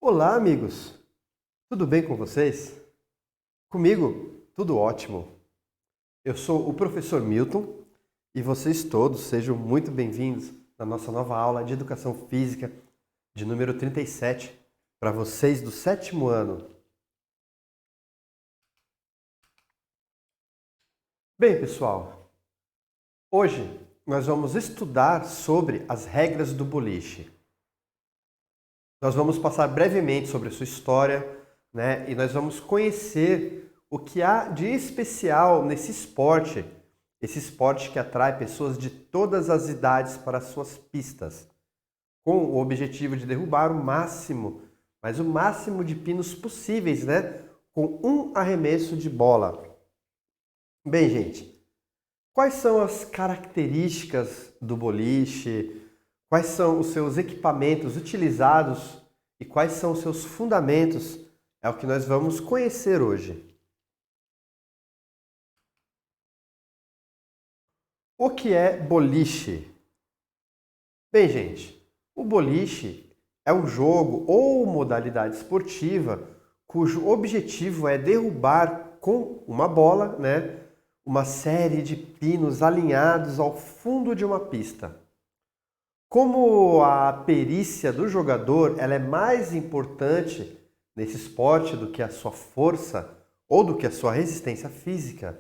Olá, amigos! Tudo bem com vocês? Comigo, tudo ótimo. Eu sou o professor Milton e vocês todos sejam muito bem-vindos na nossa nova aula de Educação Física de número 37 para vocês do 7º ano. Bem, pessoal, hoje nós vamos estudar sobre as regras do boliche. Nós vamos passar brevemente sobre a sua história, né? E nós vamos conhecer o que há de especial nesse esporte, esse esporte que atrai pessoas de todas as idades para as suas pistas, com o objetivo de derrubar o máximo, mas o máximo de pinos possíveis, né? Com um arremesso de bola. Bem, gente, quais são as características do boliche? Quais são os seus equipamentos utilizados e quais são os seus fundamentos? É o que nós vamos conhecer hoje. O que é boliche? Bem, gente, o boliche é um jogo ou modalidade esportiva cujo objetivo é derrubar com uma bola, né, uma série de pinos alinhados ao fundo de uma pista. Como a perícia do jogador ela é mais importante nesse esporte do que a sua força ou do que a sua resistência física,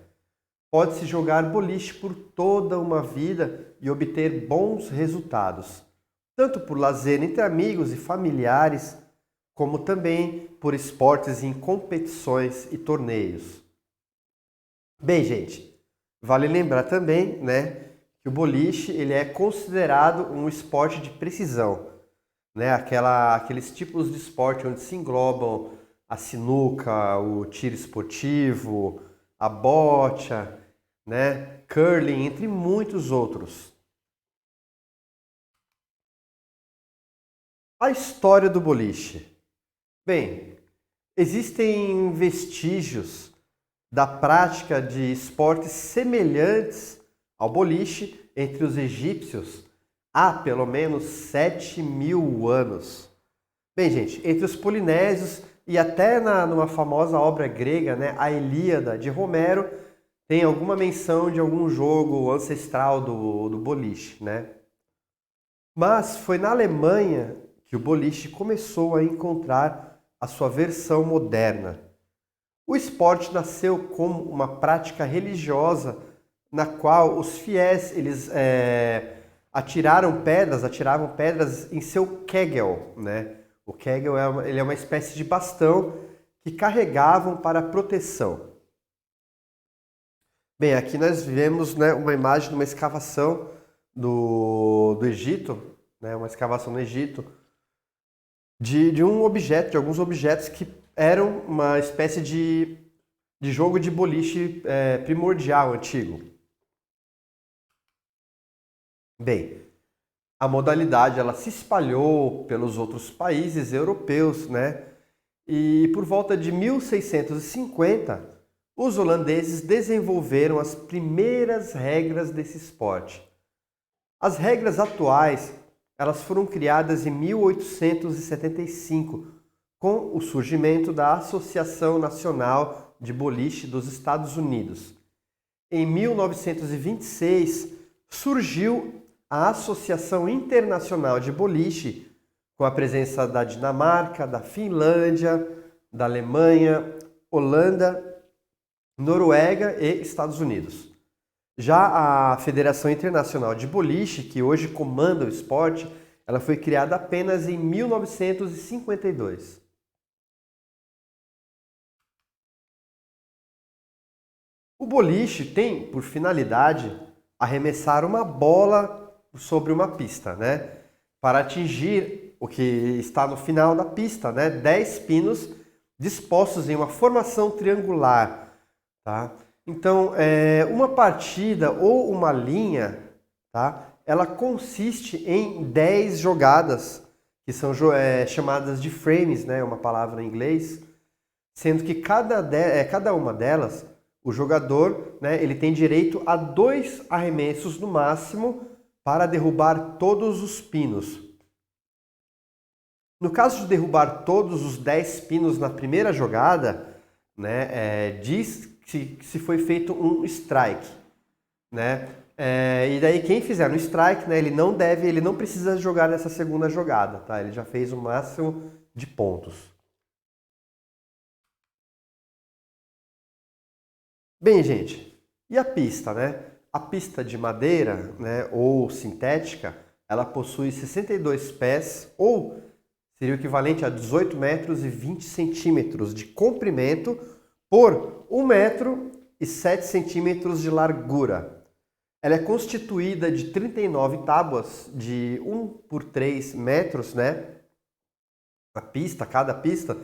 pode-se jogar boliche por toda uma vida e obter bons resultados, tanto por lazer entre amigos e familiares, como também por esportes em competições e torneios. Bem, gente, vale lembrar também, né, que o boliche ele é considerado um esporte de precisão, né? Aqueles tipos de esporte onde se englobam a sinuca, o tiro esportivo, a bocha, né? Curling, entre muitos outros. A história do boliche. Bem, existem vestígios da prática de esportes semelhantes ao boliche entre os egípcios há pelo menos 7.000 anos. Bem, gente, entre os polinésios e até numa famosa obra grega, né, a Ilíada de Homero, tem alguma menção de algum jogo ancestral do boliche, né? Mas foi na Alemanha que o boliche começou a encontrar a sua versão moderna. O esporte nasceu como uma prática religiosa na qual os fiéis eles atiravam pedras em seu kegel, né? O kegel ele é uma espécie de bastão que carregavam para proteção. Bem, aqui nós vemos, né, uma imagem de uma escavação do Egito, né, uma escavação no Egito, de alguns objetos que eram uma espécie de jogo de boliche primordial, antigo. Bem, a modalidade ela se espalhou pelos outros países europeus, né? E por volta de 1650, os holandeses desenvolveram as primeiras regras desse esporte. As regras atuais, elas foram criadas em 1875, com o surgimento da Associação Nacional de Boliche dos Estados Unidos. Em 1926, surgiu a Associação Internacional de Boliche, com a presença da Dinamarca, da Finlândia, da Alemanha, Holanda, Noruega e Estados Unidos. Já a Federação Internacional de Boliche, que hoje comanda o esporte, ela foi criada apenas em 1952. O boliche tem por finalidade arremessar uma bola sobre uma pista, né? Para atingir o que está no final da pista, né? 10 pinos dispostos em uma formação triangular, tá? Então, uma partida ou uma linha, tá? Ela consiste em 10 jogadas, que são chamadas de frames, né? Uma palavra em inglês, sendo que cada uma delas, o jogador, né, ele tem direito a 2 arremessos no máximo para derrubar todos os pinos. No caso de derrubar todos os 10 pinos na primeira jogada, né, diz que se foi feito um strike, né? E daí quem fizer um strike, né, ele não precisa jogar nessa segunda jogada, tá? Ele já fez o máximo de pontos. Bem, gente, e a pista, né? A pista de madeira, né, ou sintética, ela possui 62 pés, ou seria o equivalente a 18 metros e 20 centímetros de comprimento por 1 metro e 7 centímetros de largura. Ela é constituída de 39 tábuas de 1 por 3 metros, né? Cada pista,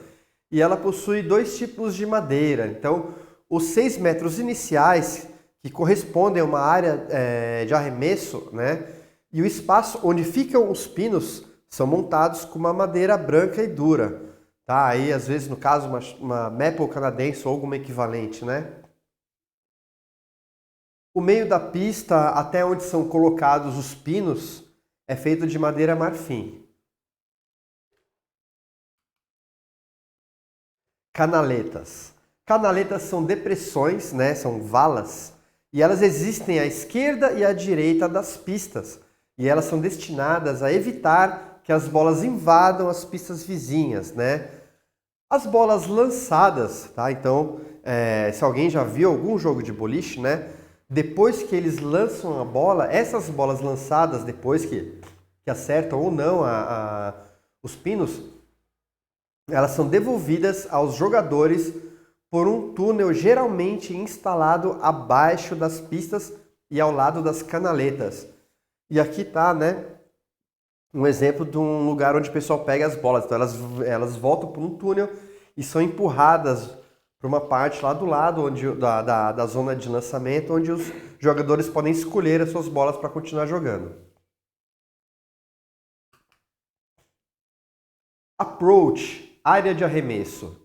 e ela possui 2 tipos de madeira. Então, os 6 metros iniciais, que correspondem a uma área de arremesso, né? E o espaço onde ficam os pinos são montados com uma madeira branca e dura. Tá? Aí, às vezes, no caso, uma maple canadense ou alguma equivalente, né? O meio da pista, até onde são colocados os pinos, é feito de madeira marfim. Canaletas. Canaletas são depressões, né? São valas, e elas existem à esquerda e à direita das pistas. E elas são destinadas a evitar que as bolas invadam as pistas vizinhas, né? As bolas lançadas, tá? Então, se alguém já viu algum jogo de boliche, né? Depois que eles lançam a bola, essas bolas lançadas, depois que acertam ou não os pinos, elas são devolvidas aos jogadores por um túnel geralmente instalado abaixo das pistas e ao lado das canaletas. E aqui tá, né, um exemplo de um lugar onde o pessoal pega as bolas. Então elas voltam por um túnel e são empurradas para uma parte lá do lado da zona de lançamento, onde os jogadores podem escolher as suas bolas para continuar jogando. Approach, área de arremesso.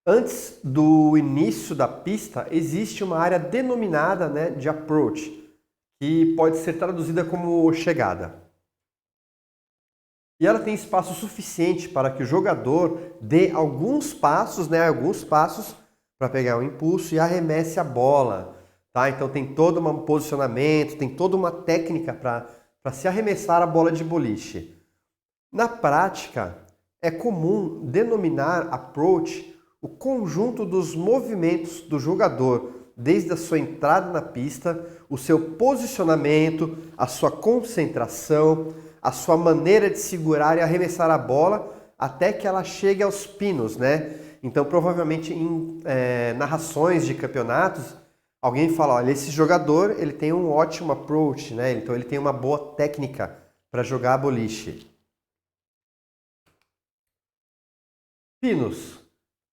Antes do início da pista, existe uma área denominada, né, de approach, que pode ser traduzida como chegada. E ela tem espaço suficiente para que o jogador dê alguns passos para pegar o impulso e arremesse a bola. Tá? Então tem todo um posicionamento, tem toda uma técnica para se arremessar a bola de boliche. Na prática, é comum denominar approach o conjunto dos movimentos do jogador, desde a sua entrada na pista, o seu posicionamento, a sua concentração, a sua maneira de segurar e arremessar a bola até que ela chegue aos pinos, né? Então, provavelmente em narrações de campeonatos, alguém fala, olha, esse jogador ele tem um ótimo approach, né? Então ele tem uma boa técnica para jogar boliche. Pinos.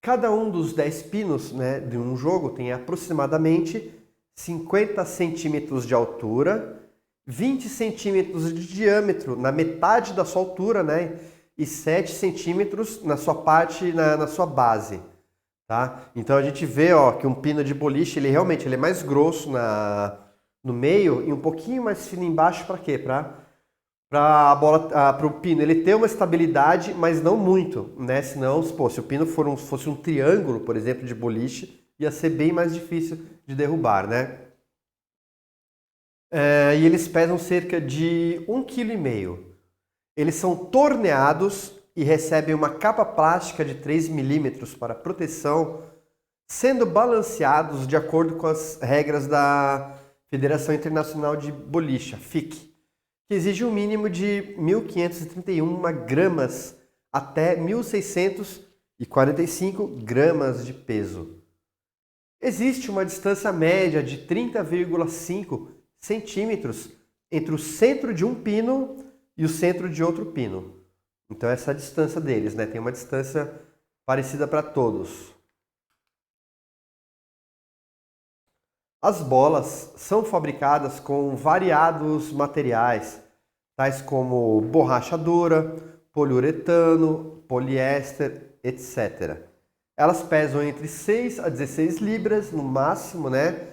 Cada um dos 10 pinos, né, de um jogo tem aproximadamente 50 centímetros de altura, 20 centímetros de diâmetro na metade da sua altura, né, e 7 centímetros na sua parte, na sua base. Tá? Então a gente vê, ó, que um pino de boliche ele realmente é mais grosso no meio e um pouquinho mais fino embaixo. Para quê? Para o pino ele ter uma estabilidade, mas não muito, né? Senão, se o pino fosse um triângulo, por exemplo, de boliche, ia ser bem mais difícil de derrubar, né? E eles pesam cerca de 1,5 kg. Eles são torneados e recebem uma capa plástica de 3 milímetros para proteção, sendo balanceados de acordo com as regras da Federação Internacional de Boliche, FIC, que exige um mínimo de 1.531 gramas até 1.645 gramas de peso. Existe uma distância média de 30,5 centímetros entre o centro de um pino e o centro de outro pino. Então essa é a distância deles, né? Tem uma distância parecida para todos. As bolas são fabricadas com variados materiais, tais como borracha dura, poliuretano, poliéster, etc. Elas pesam entre 6 a 16 libras no máximo, né?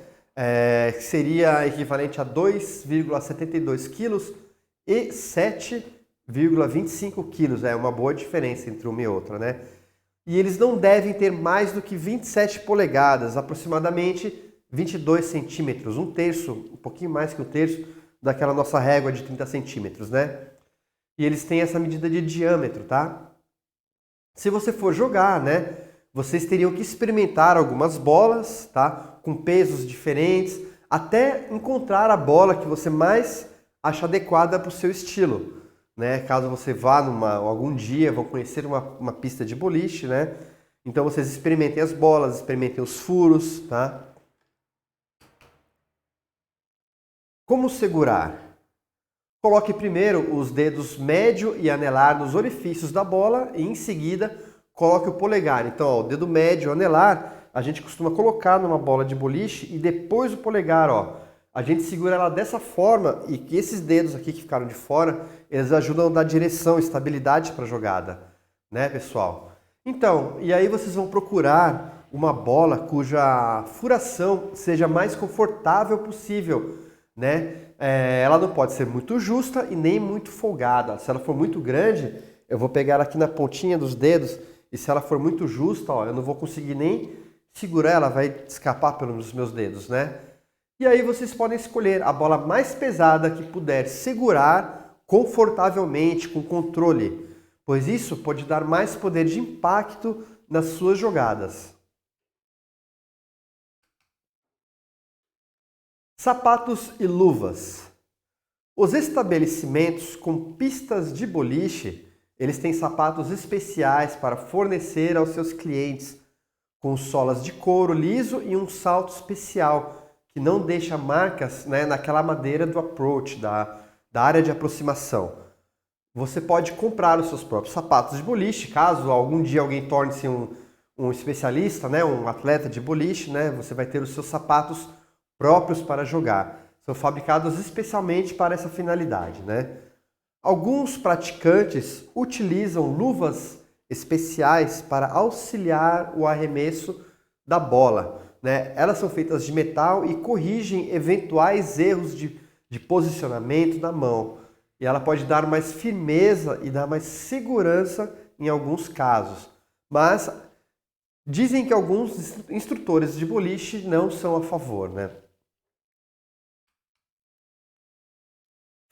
Que seria equivalente a 2,72 quilos e 7,5 1,25 quilos, é uma boa diferença entre uma e outra, né? E eles não devem ter mais do que 27 polegadas, aproximadamente 22 centímetros, um terço, um pouquinho mais que um terço daquela nossa régua de 30 centímetros, né? E eles têm essa medida de diâmetro, tá? Se você for jogar, né, vocês teriam que experimentar algumas bolas, tá? Com pesos diferentes, até encontrar a bola que você mais acha adequada para o seu estilo. Né? Caso você vá algum dia, vão conhecer uma pista de boliche, né? Então vocês experimentem as bolas, experimentem os furos, tá? Como segurar? Coloque primeiro os dedos médio e anelar nos orifícios da bola e em seguida coloque o polegar. Então, ó, o dedo médio e anelar a gente costuma colocar numa bola de boliche e depois o polegar, ó. A gente segura ela dessa forma e que esses dedos aqui que ficaram de fora, eles ajudam a dar direção, estabilidade para a jogada, né, pessoal? Então, e aí vocês vão procurar uma bola cuja furação seja mais confortável possível, né? Ela não pode ser muito justa e nem muito folgada. Se ela for muito grande, eu vou pegar ela aqui na pontinha dos dedos e se ela for muito justa, ó, eu não vou conseguir nem segurar, ela vai escapar pelos meus dedos, né? E aí vocês podem escolher a bola mais pesada que puder segurar confortavelmente, com controle, pois isso pode dar mais poder de impacto nas suas jogadas. Sapatos e luvas. Os estabelecimentos com pistas de boliche, eles têm sapatos especiais para fornecer aos seus clientes, com solas de couro liso e um salto especial, que não deixa marcas, né, naquela madeira do approach, da área de aproximação. Você pode comprar os seus próprios sapatos de boliche, caso algum dia alguém torne-se um especialista, né, um atleta de boliche, né, você vai ter os seus sapatos próprios para jogar. São fabricados especialmente para essa finalidade, né? Alguns praticantes utilizam luvas especiais para auxiliar o arremesso da bola, né? Elas são feitas de metal e corrigem eventuais erros de posicionamento da mão. E ela pode dar mais firmeza e dar mais segurança em alguns casos. Mas dizem que alguns instrutores de boliche não são a favor, né?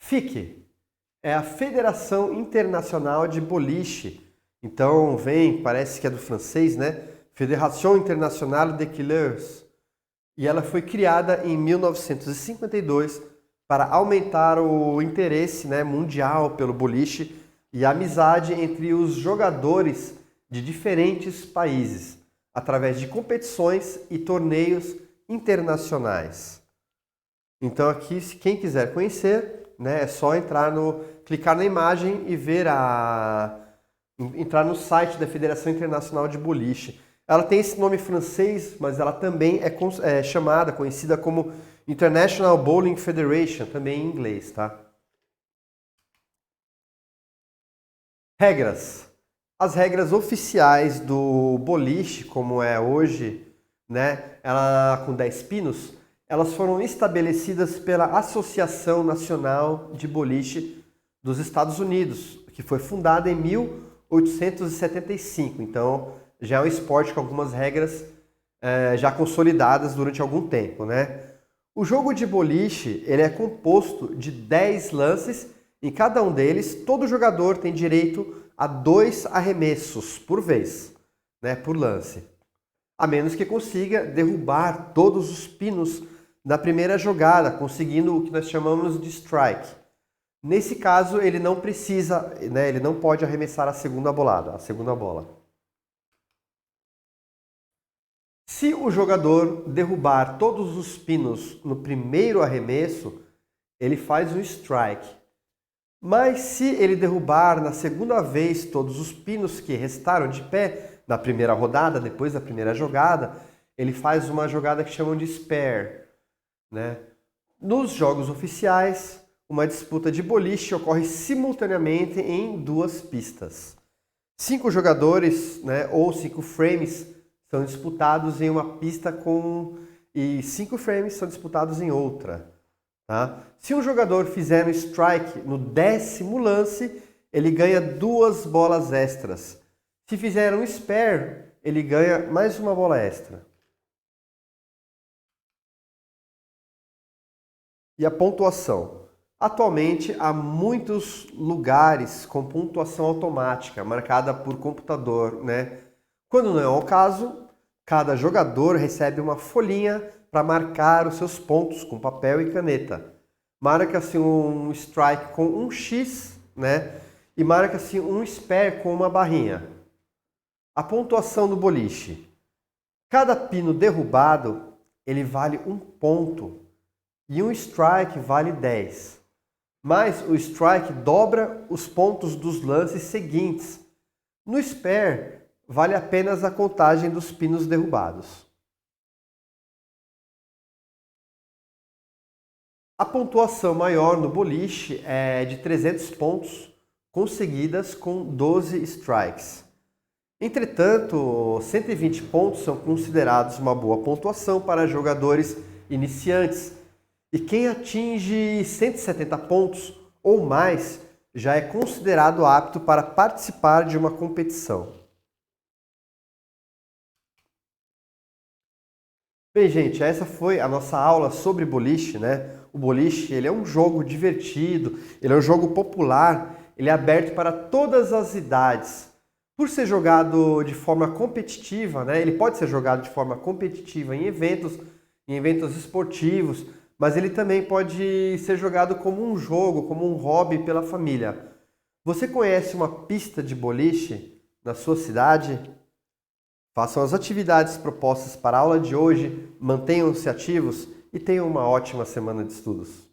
FIC é a Federação Internacional de Boliche. Então parece que é do francês, né? Fédération Internationale des Quilleurs. E ela foi criada em 1952 para aumentar o interesse, né, mundial pelo boliche e a amizade entre os jogadores de diferentes países, através de competições e torneios internacionais. Então aqui, se quem quiser conhecer, né, é só clicar na imagem e entrar no site da Federação Internacional de Boliche. Ela tem esse nome francês, mas ela também é conhecida como International Bowling Federation, também em inglês, tá? Regras. As regras oficiais do boliche, como é hoje, né, ela com 10 pinos, elas foram estabelecidas pela Associação Nacional de Boliche dos Estados Unidos, que foi fundada em 1875. Então, já é um esporte com algumas regras já consolidadas durante algum tempo, né? O jogo de boliche, ele é composto de 10 lances. Em cada um deles, todo jogador tem direito a 2 arremessos por vez, né, por lance. A menos que consiga derrubar todos os pinos na primeira jogada, conseguindo o que nós chamamos de strike. Nesse caso, ele não precisa, né, ele não pode arremessar a segunda bola. Se o jogador derrubar todos os pinos no primeiro arremesso, ele faz um strike. Mas se ele derrubar na segunda vez todos os pinos que restaram de pé na primeira rodada, depois da primeira jogada, ele faz uma jogada que chamam de spare, né? Nos jogos oficiais, uma disputa de boliche ocorre simultaneamente em 2 pistas. 5 jogadores, né, ou 5 frames são disputados em uma pista e 5 frames são disputados em outra. Tá? Se um jogador fizer um strike no 10º lance, ele ganha 2 bolas extras. Se fizer um spare, ele ganha mais uma bola extra. E a pontuação? Atualmente, há muitos lugares com pontuação automática, marcada por computador, né? Quando não é o caso, cada jogador recebe uma folhinha para marcar os seus pontos com papel e caneta. Marca-se um strike com um X, né? E marca-se um spare com uma barrinha. A pontuação do boliche. Cada pino derrubado, ele vale 1 ponto. E um strike vale 10. Mas o strike dobra os pontos dos lances seguintes. No spare, vale apenas a contagem dos pinos derrubados. A pontuação maior no boliche é de 300 pontos, conseguidas com 12 strikes. Entretanto, 120 pontos são considerados uma boa pontuação para jogadores iniciantes. E quem atinge 170 pontos ou mais já é considerado apto para participar de uma competição. Bem, gente, essa foi a nossa aula sobre boliche, né? O boliche, ele é um jogo divertido, ele é um jogo popular, ele é aberto para todas as idades. Por ser jogado de forma competitiva, né? Ele pode ser jogado de forma competitiva em eventos esportivos, mas ele também pode ser jogado como um jogo, como um hobby pela família. Você conhece uma pista de boliche na sua cidade? Façam as atividades propostas para a aula de hoje, mantenham-se ativos e tenham uma ótima semana de estudos.